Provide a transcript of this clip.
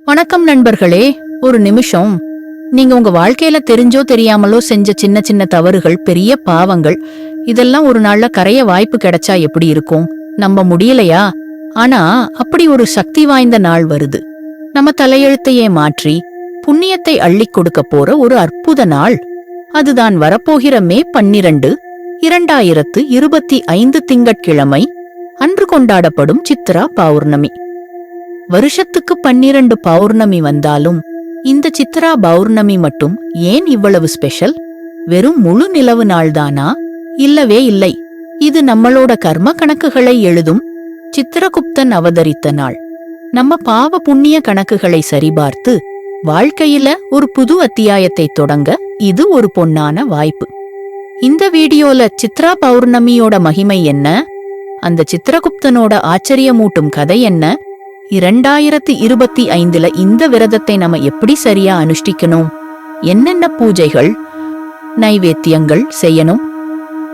வணக்கம் நண்பர்களே. ஒரு நிமிஷம். நீங்க உங்க வாழ்க்கையில தெரிஞ்சோ தெரியாமலோ செஞ்ச சின்ன சின்ன தவறுகள், பெரிய பாவங்கள், இதெல்லாம் ஒரு நாள்ல கரைய வாய்ப்பு கிடைச்சா எப்படி இருக்கும்? நம்ப முடியலையா? ஆனா அப்படி ஒரு சக்தி வாய்ந்த நாள் வருது. நம்ம தலையெழுத்தையே மாற்றி புண்ணியத்தை அள்ளிக் கொடுக்க போற ஒரு அற்புத நாள். அதுதான் வரப்போகிற மே 12, 2025 திங்கட்கிழமை அன்று கொண்டாடப்படும் சித்ரா பௌர்ணமி. வருஷத்துக்கு 12 பௌர்ணமி வந்தாலும் இந்த சித்ரா பௌர்ணமி மட்டும் ஏன் இவ்வளவு ஸ்பெஷல்? வெறும் முழு நிலவு நாள்தானா? இல்லவே இல்லை. இது நம்மளோட கர்ம கணக்குகளை எழுதும் சித்திரகுப்தன் அவதரித்த நாள். நம்ம பாவ புண்ணிய கணக்குகளை சரிபார்த்து வாழ்க்கையில ஒரு புது அத்தியாயத்தை தொடங்க இது ஒரு பொன்னான வாய்ப்பு. இந்த வீடியோல சித்ரா பௌர்ணமியோட மகிமை என்ன, அந்த சித்திரகுப்தனோட ஆச்சரியமூட்டும் கதை என்ன, 2025ல இந்த விரதத்தை நம்ம எப்படி சரியா அனுஷ்டிக்கணும், என்னென்ன பூஜைகள் நைவேத்தியங்கள் செய்யணும்,